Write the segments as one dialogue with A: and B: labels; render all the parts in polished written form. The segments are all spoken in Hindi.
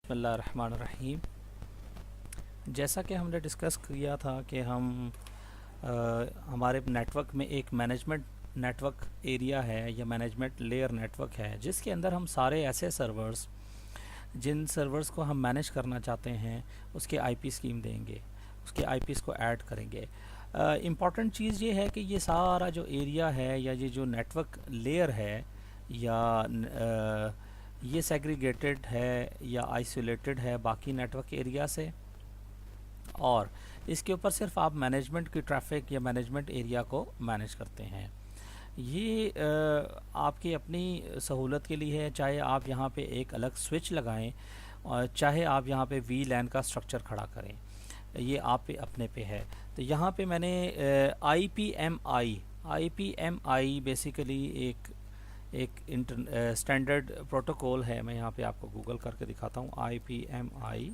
A: बिस्मिल्लाहिर्रहमानिर्रहीम। जैसा कि हमने डिस्कस किया था कि हम हमारे नेटवर्क में एक मैनेजमेंट नेटवर्क एरिया है या मैनेजमेंट लेयर नेटवर्क है, जिसके अंदर हम सारे ऐसे सर्वर्स जिन सर्वर्स को हम मैनेज करना चाहते हैं उसके आईपी स्कीम देंगे, उसके आईपीस को ऐड करेंगे। इम्पॉर्टेंट चीज़ ये है कि ये सारा जो एरिया है या ये जो नेटवर्क लेयर है या ये सेग्रीगेटेड है या आइसोलेटेड है बाकी नेटवर्क एरिया से, और इसके ऊपर सिर्फ आप मैनेजमेंट की ट्रैफिक या मैनेजमेंट एरिया को मैनेज करते हैं। ये आपकी अपनी सहूलत के लिए है, चाहे आप यहाँ पे एक अलग स्विच लगाएं और चाहे आप यहाँ पे वी लैन का स्ट्रक्चर खड़ा करें, ये आप पे अपने पे है। तो यहाँ पे मैंने I P M I basically एक स्टैंडर्ड प्रोटोकॉल है। मैं यहाँ पे आपको गूगल करके दिखाता हूँ। IPMI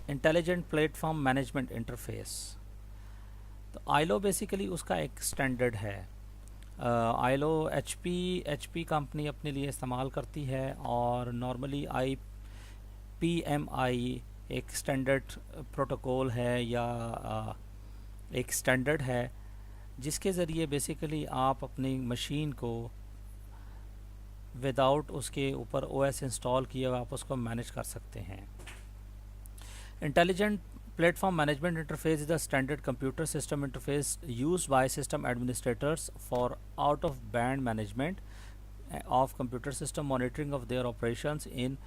A: intelligent platform management interface. तो आईलो बेसिकली उसका एक स्टैंडर्ड है। आईलो एचपी कंपनी अपने लिए इस्तेमाल करती है, और नॉर्मली IPMI एक स्टैंडर्ड प्रोटोकॉल है या एक स्टैंडर्ड है जिसके ज़रिए बेसिकली आप अपनी मशीन को विदाउट उसके ऊपर OS इंस्टॉल किए हुए आप उसको मैनेज कर सकते हैं। Intelligent platform management interface is the standard computer system interface used by system administrators for out of band management of computer system monitoring of their operations. In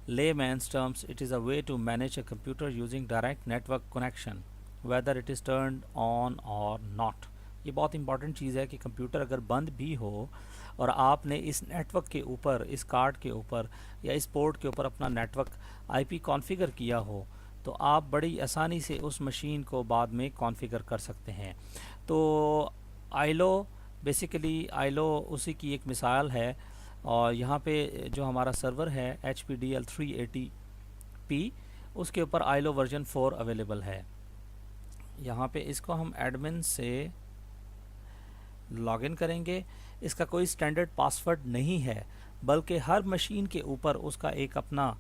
A: layman's terms, it is a way to manage a computer using direct network connection, whether it is turned on or not. ये बहुत इंपॉर्टेंट चीज़ है कि कंप्यूटर अगर बंद भी हो और आपने इस नेटवर्क के ऊपर, इस कार्ड के ऊपर या इस पोर्ट के ऊपर अपना नेटवर्क आईपी कॉन्फ़िगर किया हो, तो आप बड़ी आसानी से उस मशीन को बाद में कॉन्फ़िगर कर सकते हैं। तो आईलो बेसिकली आईलो उसी की एक मिसाल है। और यहाँ पे जो हमारा सर्वर है HPDL 380p, उसके ऊपर आईलो वर्जन 4 अवेलेबल है। यहाँ पे इसको हम एडमिन से लॉगिन करेंगे। इसका कोई स्टैंडर्ड पासवर्ड नहीं है, बल्कि हर मशीन के ऊपर उसका एक अपना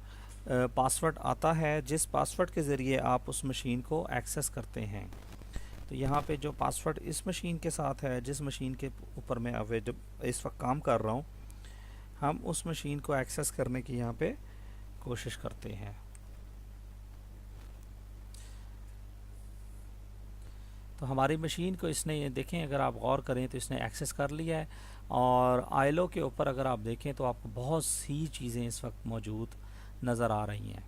A: पासवर्ड आता है, जिस पासवर्ड के ज़रिए आप उस मशीन को एक्सेस करते हैं। तो यहाँ पे जो पासवर्ड इस मशीन के साथ है, जिस मशीन के ऊपर मैं इस वक्त काम कर रहा हूँ, हम उस मशीन को एक्सेस करने की यहाँ पे कोशिश करते हैं। तो हमारी मशीन को इसने, ये देखें, अगर आप गौर करें तो इसने एक्सेस कर लिया है। और आईलो के ऊपर अगर आप देखें तो आपको बहुत सी चीज़ें इस वक्त मौजूद नज़र आ रही हैं।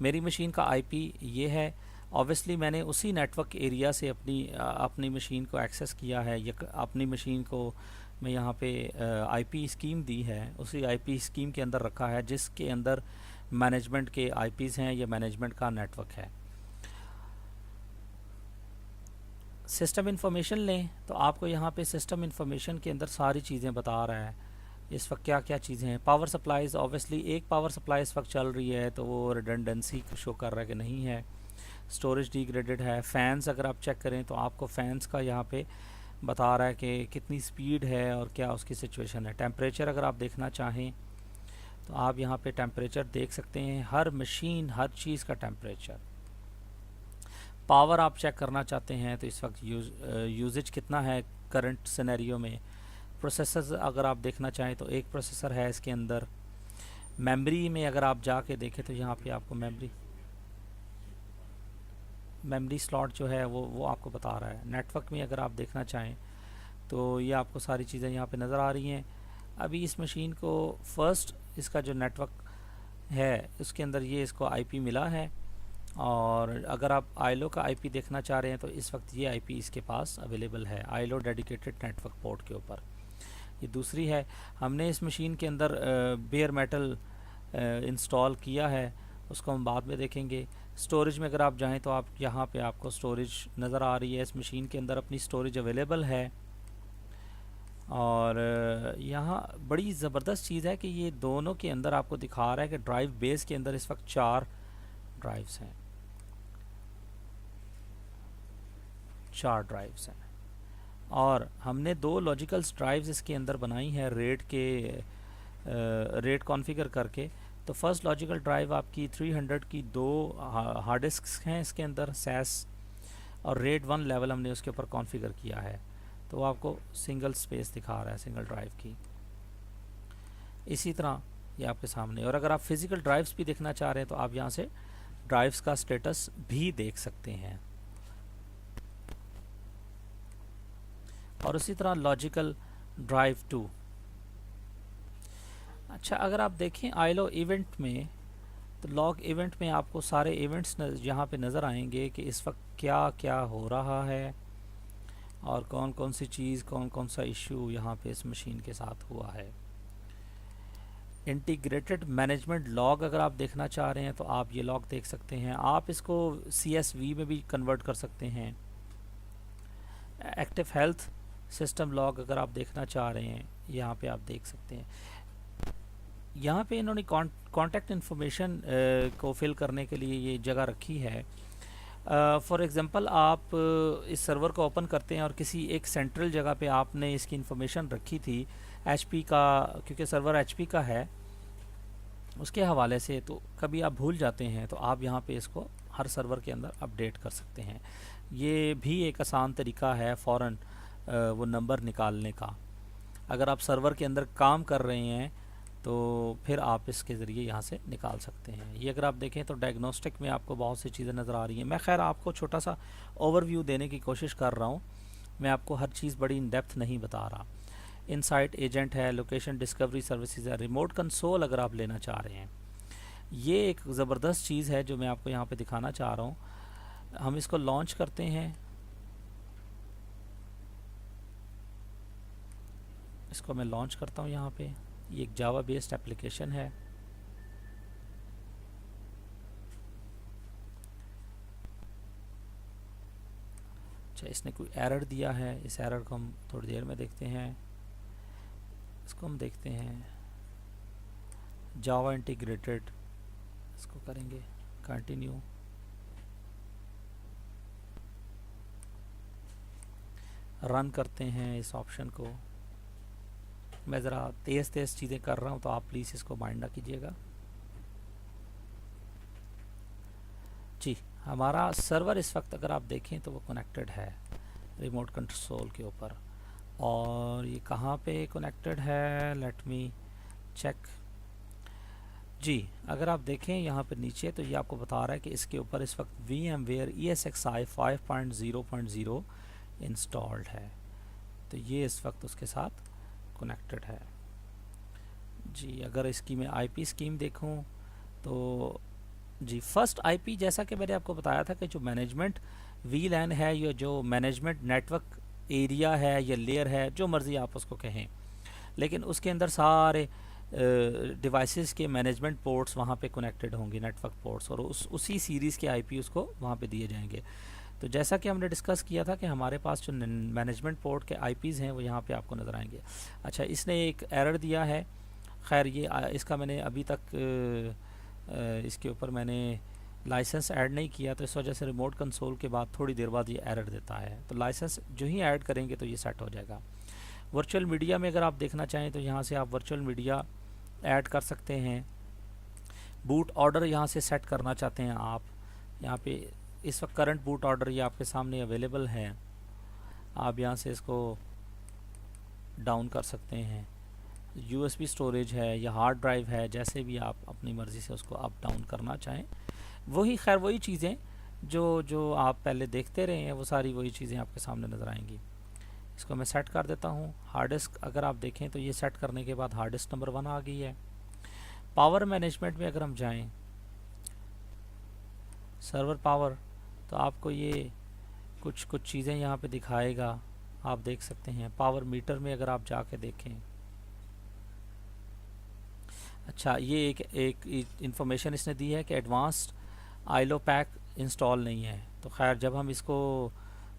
A: मेरी मशीन का आईपी ये है। ऑब्वियसली मैंने उसी नेटवर्क एरिया से अपनी मशीन को एक्सेस किया है, या अपनी मशीन को मैं यहाँ पे आईपी स्कीम दी है, उसी आईपी स्कीम के अंदर रखा है जिसके अंदर मैनेजमेंट के आईपीज़ हैं या मैनेजमेंट का नेटवर्क है। सिस्टम इन्फॉर्मेशन लें तो आपको यहाँ पे सिस्टम इन्फॉर्मेशन के अंदर सारी चीज़ें बता रहा है इस वक्त क्या क्या चीज़ें हैं। पावर सप्लाईज़, ऑब्वियसली एक पावर सप्लाई इस वक्त चल रही है तो वो रिडंडेंसी शो कर रहा है कि नहीं है। स्टोरेज डिग्रेडेड है। फ़ैन्स अगर आप चेक करें तो आपको फ़ैन्स का यहाँ पे बता रहा है कि कितनी स्पीड है और क्या उसकी सिचुएशन है। टेम्परेचर अगर आप देखना चाहें तो आप यहाँ पे टेम्परेचर देख सकते हैं, हर मशीन, हर चीज़ का टेम्परेचर। पावर आप चेक करना चाहते हैं तो इस वक्त यूजेज कितना है करंट सिनेरियो में। प्रोसेसर्स अगर आप देखना चाहें तो एक प्रोसेसर है इसके अंदर। मेमोरी में अगर आप जाके देखें तो यहाँ पे आपको मेमोरी स्लॉट जो है वो आपको बता रहा है। नेटवर्क में अगर आप देखना चाहें तो ये आपको सारी चीज़ें यहाँ पे नज़र आ रही हैं। अभी इस मशीन को फर्स्ट इसका जो नेटवर्क है उसके अंदर ये इसको आईपी मिला है, और अगर आप आईलो का आईपी देखना चाह रहे हैं तो इस वक्त ये आईपी इसके पास अवेलेबल है आईलो डेडिकेटेड नेटवर्क पोर्ट के ऊपर। ये दूसरी है। हमने इस मशीन के अंदर बेयर मेटल इंस्टॉल किया है, उसको हम बाद में देखेंगे। स्टोरेज में अगर आप जाएं तो आप यहाँ पे आपको स्टोरेज नज़र आ रही है। इस मशीन के अंदर अपनी स्टोरेज अवेलेबल है। और यहाँ बड़ी ज़बरदस्त चीज़ है कि ये दोनों के अंदर आपको दिखा रहा है कि ड्राइव बेस के अंदर इस वक्त 4 ड्राइव्स हैं, 4 ड्राइव्स हैं। और हमने दो लॉजिकल ड्राइव्स इसके अंदर बनाई हैं रेट कॉन्फ़िगर करके। तो फर्स्ट लॉजिकल ड्राइव आपकी 300 की दो हार्ड डिस्क हैं इसके अंदर सैस, और रेट 1 लेवल हमने उसके ऊपर कॉन्फ़िगर किया है। तो आपको सिंगल स्पेस दिखा रहा है सिंगल ड्राइव की। इसी तरह ये आपके सामने, और अगर आप फिज़िकल ड्राइव्स भी देखना चाह रहे हैं तो आप यहाँ से ड्राइव्स का स्टेटस भी देख सकते हैं। और उसी तरह लॉजिकल ड्राइव 2। अच्छा, अगर आप देखें आईलो इवेंट में, तो लॉग इवेंट में आपको सारे इवेंट्स यहाँ पे नज़र आएंगे कि इस वक्त क्या क्या हो रहा है और कौन कौन सी चीज़, कौन कौन सा इशू यहाँ पे इस मशीन के साथ हुआ है। इंटीग्रेटेड मैनेजमेंट लॉग अगर आप देखना चाह रहे हैं तो आप ये लॉग देख सकते हैं। आप इसको CSV में भी कन्वर्ट कर सकते हैं। एक्टिव हेल्थ सिस्टम लॉग अगर आप देखना चाह रहे हैं, यहाँ पे आप देख सकते हैं। यहाँ पे इन्होंने कॉन्टैक्ट इन्फॉर्मेशन को फिल करने के लिए ये जगह रखी है। फॉर एग्ज़ाम्पल आप इस सर्वर को ओपन करते हैं और किसी एक सेंट्रल जगह पे आपने इसकी इन्फॉर्मेशन रखी थी HP का, क्योंकि सर्वर HP का है उसके हवाले से, तो कभी आप भूल जाते हैं तो आप यहाँ पे इसको हर सर्वर के अंदर अपडेट कर सकते हैं। ये भी एक आसान तरीका है फ़ौरन वो नंबर निकालने का। अगर आप सर्वर के अंदर काम कर रहे हैं तो फिर आप इसके ज़रिए यहाँ से निकाल सकते हैं। ये अगर आप देखें तो डायग्नोस्टिक में आपको बहुत सी चीज़ें नज़र आ रही हैं। मैं खैर आपको छोटा सा ओवरव्यू देने की कोशिश कर रहा हूँ, मैं आपको हर चीज़ बड़ी इन डेप्थ नहीं बता रहा। इनसाइट एजेंट है, लोकेशन डिस्कवरी सर्विसेज है, रिमोट कंसोल अगर आप लेना चाह रहे हैं, ये एक ज़बरदस्त चीज़ है जो मैं आपको यहाँ पे दिखाना चाह रहा हूँ। हम इसको लॉन्च करते हैं, इसको मैं लॉन्च करता हूँ यहाँ पे। ये एक जावा बेस्ड एप्लीकेशन है। अच्छा, इसने कोई एरर दिया है, इस एरर को हम थोड़ी देर में देखते हैं। इसको हम देखते हैं जावा इंटीग्रेटेड, इसको करेंगे कंटिन्यू। रन करते हैं इस ऑप्शन को। मैं ज़रा तेज़ तेज़ चीज़ें कर रहा हूँ तो आप प्लीज़ इसको माइंड ना कीजिएगा जी। हमारा सर्वर इस वक्त अगर आप देखें तो वो कनेक्टेड है रिमोट कंसोल के ऊपर। और ये कहाँ पे कनेक्टेड है, लेट मी चेक जी। अगर आप देखें यहाँ पे नीचे तो ये आपको बता रहा है कि इसके ऊपर इस वक्त VMware ESXi 5.0.0 इंस्टॉल्ड है। तो ये इस वक्त उसके साथ कनेक्टेड है जी। अगर इसकी मैं IP स्कीम देखूं तो जी, फर्स्ट IP जैसा कि मैंने आपको बताया था कि जो मैनेजमेंट VLAN है, या जो मैनेजमेंट नेटवर्क एरिया है या लेयर है, जो मर्ज़ी आप उसको कहें, लेकिन उसके अंदर सारे डिवाइसेस के मैनेजमेंट पोर्ट्स वहाँ पे कनेक्टेड होंगे, नेटवर्क पोर्ट्स, और उसी सीरीज़ के IP उसको वहाँ पे दिए जाएंगे। तो जैसा कि हमने डिस्कस किया था कि हमारे पास जो मैनेजमेंट पोर्ट के IPs हैं वो यहाँ पे आपको नज़र आएंगे। अच्छा, इसने एक एरर दिया है, खैर ये इसका मैंने अभी तक इसके ऊपर मैंने लाइसेंस ऐड नहीं किया, तो इस वजह से रिमोट कंसोल के बाद थोड़ी देर बाद ये एरर देता है। तो लाइसेंस जो ही ऐड करेंगे तो ये सेट हो जाएगा। वर्चुअल मीडिया में अगर आप देखना चाहें तो यहाँ से आप वर्चुअल मीडिया ऐड कर सकते हैं। बूट ऑर्डर यहाँ से सेट करना चाहते हैं आप, यहाँ पे इस वक्त करंट बूट ऑर्डर ये आपके सामने अवेलेबल है, आप यहाँ से इसको डाउन कर सकते हैं। USB स्टोरेज है या हार्ड ड्राइव है, जैसे भी आप अपनी मर्ज़ी से उसको अप डाउन करना चाहें, वही खैर वही चीज़ें जो आप पहले देखते रहे हैं वो सारी वही चीज़ें आपके सामने नज़र आएंगी। इसको मैं सेट कर देता हूँ। हार्ड डिस्क अगर आप देखें तो ये सेट करने के बाद हार्ड डिस्क नंबर 1 आ गई है। पावर मैनेजमेंट में अगर हम जाएं, सर्वर पावर, तो आपको ये कुछ चीज़ें यहाँ पे दिखाएगा, आप देख सकते हैं। पावर मीटर में अगर आप जाके देखें, अच्छा ये एक इंफॉर्मेशन इसने दी है कि एडवांस्ड आईलो पैक इंस्टॉल नहीं है। तो खैर जब हम इसको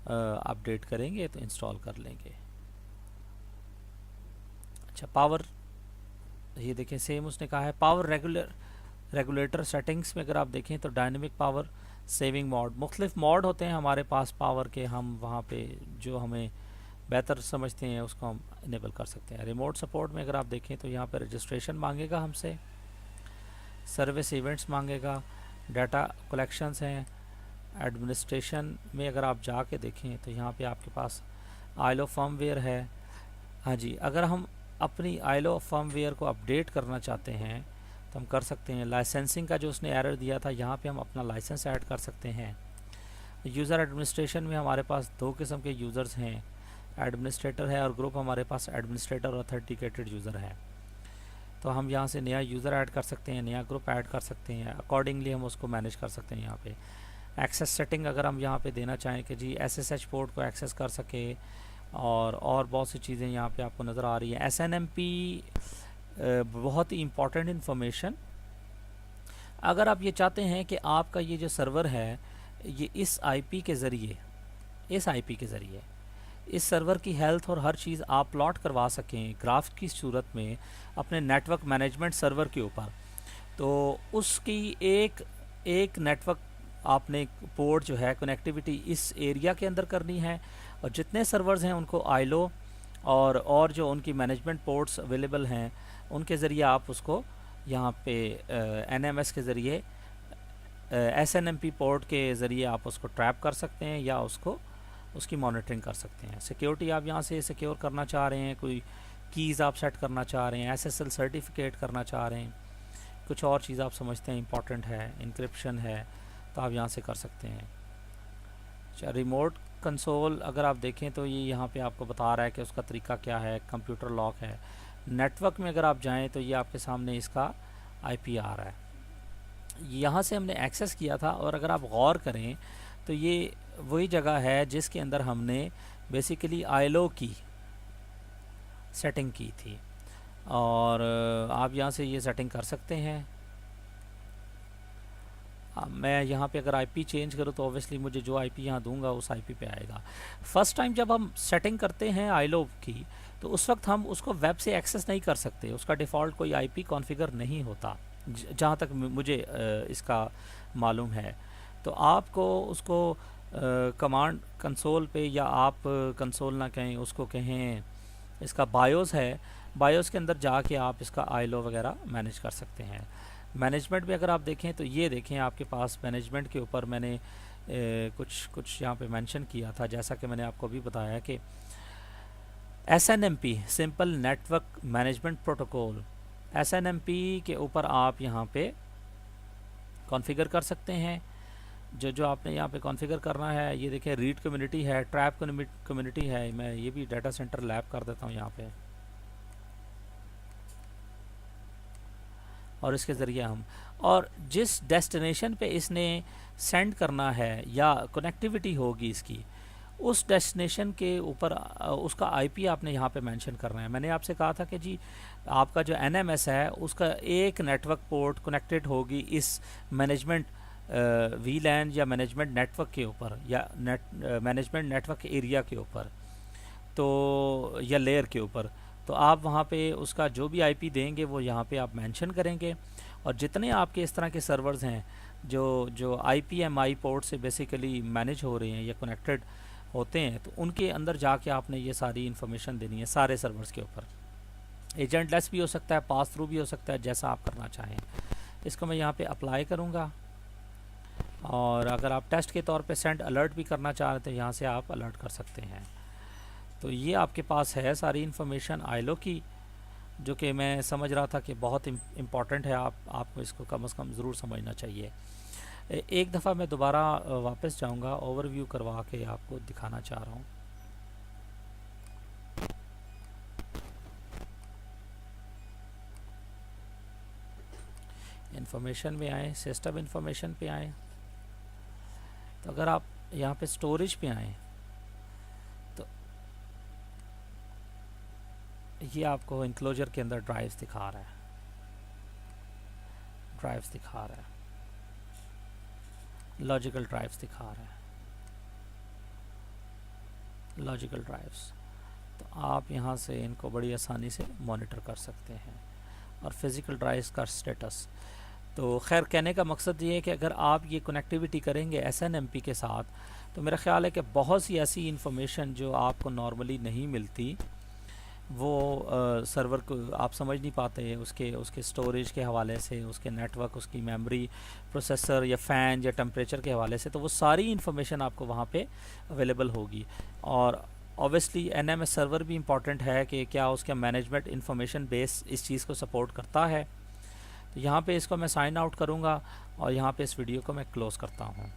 A: अपडेट करेंगे तो इंस्टॉल कर लेंगे। अच्छा, पावर ये देखें सेम उसने कहा है। पावर रेगुलेटर सेटिंग्स में अगर आप देखें तो डायनेमिक पावर सेविंग मोड, मुख्तलिफ मोड होते हैं हमारे पास पावर के, हम वहाँ पे जो हमें बेहतर समझते हैं उसको हम इनेबल कर सकते हैं। रिमोट सपोर्ट में अगर आप देखें तो यहाँ पर रजिस्ट्रेशन मांगेगा हमसे, सर्विस इवेंट्स मांगेगा, डाटा कलेक्शंस हैं, एडमिनिस्ट्रेशन में अगर आप जाके देखें तो यहाँ पे आपके पास आईलो फर्मवेयर है। हाँ जी, अगर हम अपनी आईलो फर्मवेयर को अपडेट करना चाहते हैं तो हम कर सकते हैं। लाइसेंसिंग का जो उसने एरर दिया था, यहाँ पे हम अपना लाइसेंस ऐड कर सकते हैं। यूज़र एडमिनिस्ट्रेशन में हमारे पास दो किस्म के यूज़र्स हैं, एडमिनिस्ट्रेटर है और ग्रुप हमारे पास एडमिनिस्ट्रेटर और ऑथेंटिकेटेड यूज़र है। तो हम यहाँ से नया यूज़र ऐड कर सकते हैं, नया ग्रुप ऐड कर सकते हैं, अकॉर्डिंगली हम उसको मैनेज कर सकते हैं। यहाँ पे एक्सेस सेटिंग अगर हम यहाँ पे देना चाहें कि जी SSH पोर्ट को एक्सेस कर सके, और बहुत सी चीज़ें यहाँ पे आपको नज़र आ रही है। SNMP बहुत ही इम्पॉर्टेंट इन्फॉर्मेशन। अगर आप ये चाहते हैं कि आपका ये जो सर्वर है ये इस IP के ज़रिए इस सर्वर की हेल्थ और हर चीज़ आप प्लॉट करवा सकें ग्राफ की सूरत में अपने नेटवर्क मैनेजमेंट सर्वर के ऊपर, तो उसकी एक नेटवर्क आपने पोर्ट जो है कनेक्टिविटी इस एरिया के अंदर करनी है, और जितने सर्वर्स हैं उनको आईलो और जो उनकी मैनेजमेंट पोर्ट्स अवेलेबल हैं उनके ज़रिए आप उसको यहाँ पे NMS के ज़रिए SNMP पोर्ट के ज़रिए आप उसको ट्रैप कर सकते हैं या उसकी मॉनिटरिंग कर सकते हैं। सिक्योरिटी आप यहाँ से सिक्योर करना चाह रहे हैं, कोई कीज़ आप सेट करना चाह रहे हैं, SSL सर्टिफिकेट करना चाह रहे हैं, कुछ और चीज़ आप समझते हैं इंपॉर्टेंट है, इंक्रिप्शन है, तो आप यहाँ से कर सकते हैं। अच्छा, रिमोट कंसोल अगर आप देखें तो ये यहाँ पे आपको बता रहा है कि उसका तरीका क्या है, कंप्यूटर लॉक है। नेटवर्क में अगर आप जाएं तो ये आपके सामने इसका IP आ रहा है, यहाँ से हमने एक्सेस किया था। और अगर आप गौर करें तो ये वही जगह है जिसके अंदर हमने बेसिकली आईलो की सेटिंग की थी, और आप यहाँ से ये सेटिंग कर सकते हैं। मैं यहाँ पे अगर IP चेंज करूँ तो ऑब्वियसली मुझे जो IP यहाँ दूंगा उस IP पे आएगा। फर्स्ट टाइम जब हम सेटिंग करते हैं आईलो की तो उस वक्त हम उसको वेब से एक्सेस नहीं कर सकते, उसका डिफ़ॉल्ट कोई IP कॉन्फ़िगर नहीं होता जहाँ तक मुझे इसका मालूम है। तो आपको उसको कमांड कंसोल पे, या आप कंसोल ना कहें उसको कहें, इसका बायोस है, बायोस के अंदर जाके आप इसका आईलो वगैरह मैनेज कर सकते हैं। मैनेजमेंट में अगर आप देखें तो ये देखें आपके पास मैनेजमेंट के ऊपर मैंने कुछ यहाँ पे मेंशन किया था, जैसा कि मैंने आपको अभी बताया कि SNMP simple network management protocol, SNMP के ऊपर आप यहाँ पे कॉन्फ़िगर कर सकते हैं। जो आपने यहाँ पे कॉन्फ़िगर करना है, ये देखें रीड कम्युनिटी है, ट्रैप कम्युनिटी है। मैं ये भी डाटा सेंटर लैब कर देता हूँ यहाँ पे, और इसके ज़रिए हम, और जिस डेस्टिनेशन पे इसने सेंड करना है या कनेक्टिविटी होगी इसकी, उस डेस्टिनेशन के ऊपर उसका IP आपने यहाँ पे मेंशन करना है। मैंने आपसे कहा था कि जी आपका जो NMS है उसका एक नेटवर्क पोर्ट कनेक्टेड होगी इस मैनेजमेंट VLAN या मैनेजमेंट नेटवर्क के ऊपर, या मैनेजमेंट नेटवर्क एरिया के ऊपर, तो या लेयर के ऊपर। तो आप वहाँ पे उसका जो भी IP देंगे वो यहाँ पे आप मेंशन करेंगे, और जितने आपके इस तरह के सर्वर्स हैं जो IPMI पोर्ट से बेसिकली मैनेज हो रहे हैं या कनेक्टेड होते हैं, तो उनके अंदर जाके आपने ये सारी इन्फॉर्मेशन देनी है सारे सर्वर्स के ऊपर। एजेंट लेस भी हो सकता है, पास थ्रू भी हो सकता है, जैसा आप करना चाहें। इसको मैं यहाँ पे अप्लाई करूँगा, और अगर आप टेस्ट के तौर पे सेंड अलर्ट भी करना चाह रहे तो यहाँ से आप अलर्ट कर सकते हैं। तो ये आपके पास है सारी इन्फॉर्मेशन आईलो की, जो कि मैं समझ रहा था कि बहुत इम्पॉर्टेंट है, आपको इसको कम से कम ज़रूर समझना चाहिए। एक दफ़ा मैं दोबारा वापस जाऊंगा, ओवरव्यू करवा के आपको दिखाना चाह रहा हूँ। इन्फॉर्मेशन में आए, सिस्टम इन्फॉर्मेशन पे आए, तो अगर आप यहाँ पे स्टोरेज पे आए तो ये आपको इंक्लोजर के अंदर ड्राइव्स दिखा रहा है, लॉजिकल ड्राइव्स दिखा रहा है, लॉजिकल ड्राइव्स। तो आप यहाँ से इनको बड़ी आसानी से मॉनिटर कर सकते हैं। और फिज़िकल ड्राइव्स का स्टेटस, तो खैर कहने का मकसद ये है कि अगर आप ये कनेक्टिविटी करेंगे SNMP के साथ, तो मेरा ख्याल है कि बहुत सी ऐसी इंफॉर्मेशन जो आपको नॉर्मली नहीं मिलती, वो सर्वर को आप समझ नहीं पाते, उसके उसके स्टोरेज के हवाले से, उसके नेटवर्क, उसकी मेमोरी, प्रोसेसर या फ़ैन या टेम्परेचर के हवाले से, तो वो सारी इन्फॉर्मेशन आपको वहाँ पे अवेलेबल होगी। और ऑब्वियसली NMS सर्वर भी इम्पॉर्टेंट है कि क्या उसका मैनेजमेंट इंफॉर्मेशन बेस इस चीज़ को सपोर्ट करता है। तो यहाँ पे इसको मैं साइन आउट करूँगा और यहाँ पे इस वीडियो को मैं क्लोज़ करता हूँ।